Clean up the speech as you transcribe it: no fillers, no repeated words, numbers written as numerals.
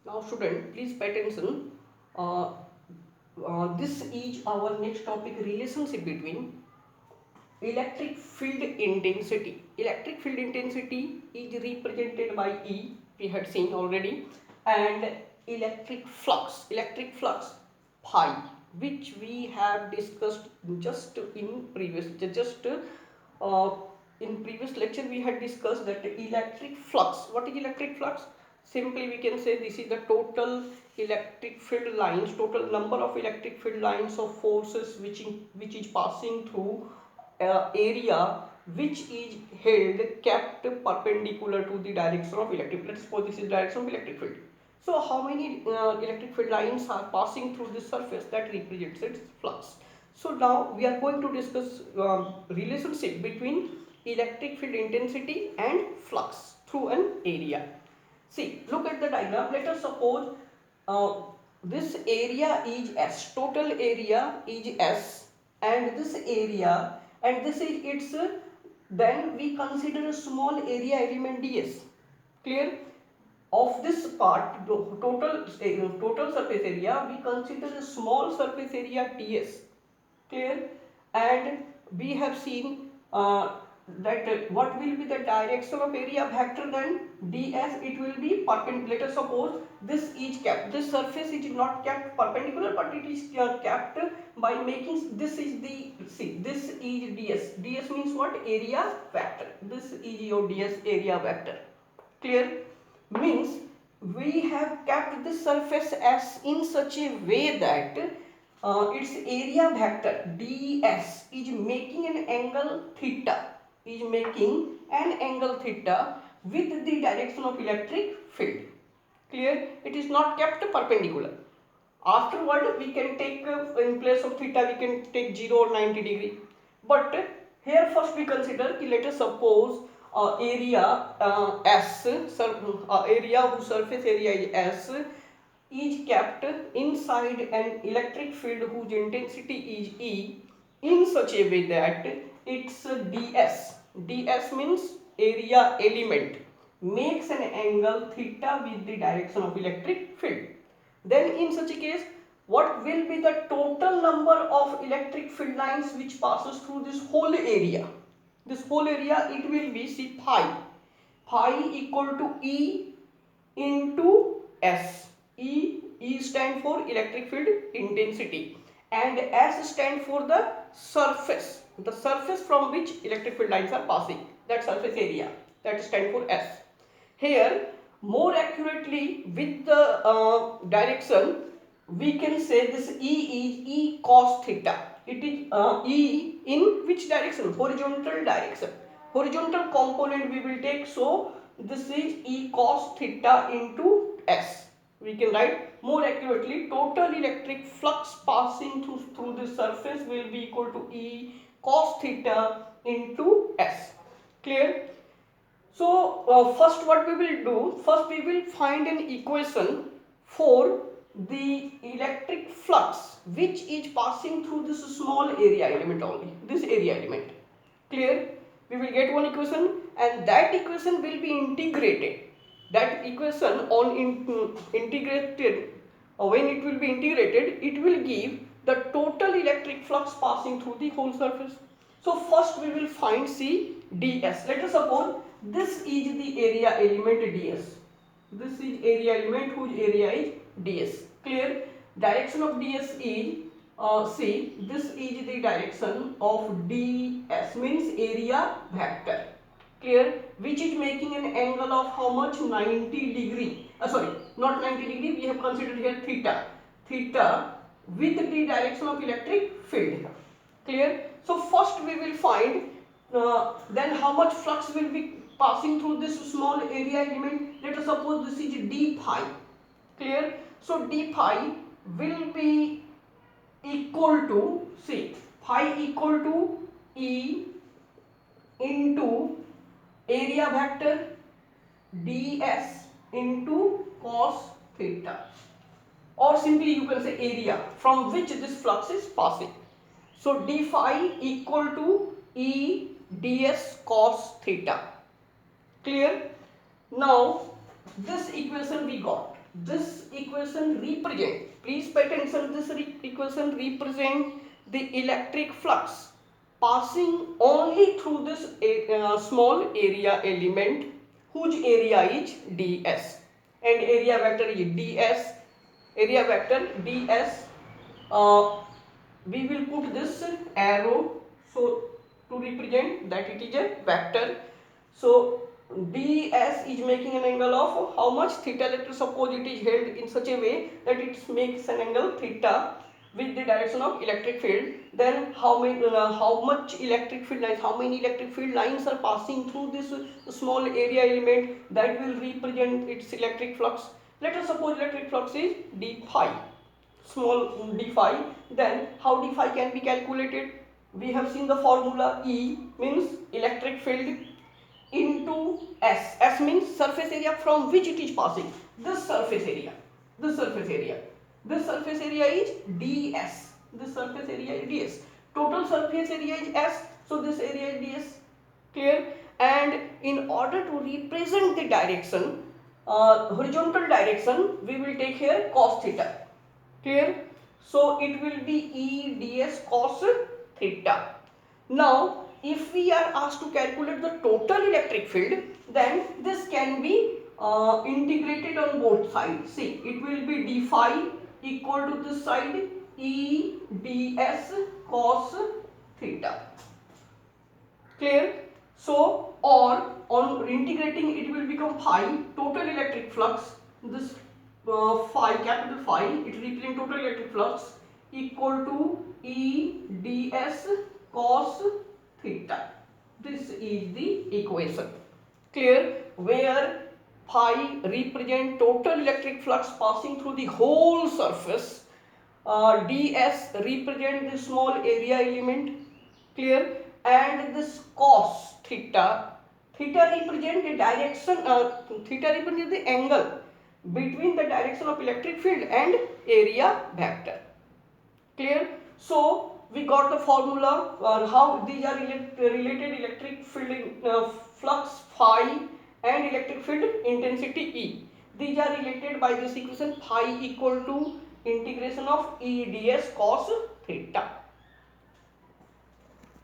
Now student, please pay attention. Uh, this is our next topic, relationship between electric field intensity. Electric field intensity is represented by E, we had seen already, and electric flux phi, which we have discussed just uh, in previous lecture. We had discussed that electric flux. What is electric flux? Simply we can say this is the total electric field lines, total number of electric field lines of forces which is passing through area which is held kept perpendicular to the direction of electric field. Let's suppose this is direction of electric field. So how many electric field lines are passing through this surface? That represents its flux. So now we are going to discuss relationship between electric field intensity and flux through an area. See, look at the diagram. Let us suppose uh, this area is S, total area is S, and this area, and this is its, then we consider a small area element ds. Clear? Of this part, total surface area, we consider a small surface area ds. Clear? And we have seen that what will be the direction of area vector, then ds, it will be perpendicular. Let us suppose this is kept, this surface is not kept perpendicular, but it is kept by making, this is the, see, this is ds means what? Area vector. This is your ds, area vector. Clear? Means we have kept this surface as in such a way that its area vector ds is making an angle theta, is making an angle theta with the direction of electric field. Clear? It is not kept perpendicular. Afterward we can take in place of theta we can take 0 or 90 degree, but here first we consider, let us suppose area S, area whose surface area is S, is kept inside an electric field whose intensity is E in such a way that its ds means area element, makes an angle theta with the direction of electric field. Then in such a case, what will be the total number of electric field lines which passes through this whole area? This whole area, it will be, see, pi equal to E into S. E stand for electric field intensity and S stand for the surface from which electric field lines are passing, that surface area, that stand for S. Here more accurately with the direction, we can say this E is E cos theta. It is E in which direction? Horizontal direction. Horizontal component we will take, so this is E cos theta into S. We can write more accurately, total electric flux passing through the surface will be equal to E cos theta into S. Clear? So first what we will do, first we will find an equation for the electric flux which is passing through this small area element only, this area element. Clear? We will get one equation and that equation will be integrated. That equation on integrated, when it will be integrated, it will give the total electric flux passing through the whole surface. So first we will find C ds. Let us suppose this is the area element ds. This is area element whose area is ds. Clear? Direction of ds is see, this is the direction of ds, means area vector. Clear? Which is making an angle of how much? 90 degree. Sorry, not 90 degree. We have considered here theta. Theta with the direction of electric field. Clear? So first we will find then how much flux will be passing through this small area element. Let us suppose this is d phi. Clear? So d phi will be equal to, see, phi equal to E into area vector ds into cos theta, or simply you can say area from which this flux is passing. So d phi equal to E ds cos theta. Clear? Now this equation we got, this equation represent, please pay attention, this equation represent the electric flux passing only through this small area element whose area is ds, and area vector is ds, area vector ds. We will put this arrow so to represent that it is a vector. So ds is making an angle of how much theta. Let us suppose it is held in such a way that it makes an angle theta with the direction of electric field. Then how much electric field lines, how many electric field lines are passing through this small area element, that will represent its electric flux. Let us suppose electric flux is d phi, small d phi. Then how d phi can be calculated? We have seen the formula. E means electric field into S. S means surface area from which it is passing. This surface area, this surface area, this surface area is ds. This surface area is ds. Total surface area is S, so this area is ds. Clear? And in order to represent the direction, horizontal direction, we will take here cos theta. Clear? So it will be E ds cos theta. Now if we are asked to calculate the total electric field, then this can be integrated on both sides. See, it will be d phi equal to this side E ds cos theta. Clear? So, or on integrating it will become phi, total electric flux, this phi, capital phi, it represents total electric flux equal to E ds cos theta. This is the equation. Clear? Where phi represent total electric flux passing through the whole surface, ds represent the small area element. Clear? And this cos theta, theta represent the direction, theta represent the angle between the direction of electric field and area vector. Clear? So we got the formula how these are related electric field flux phi and electric field intensity E. These are related by this equation phi equal to integration of E ds cos theta.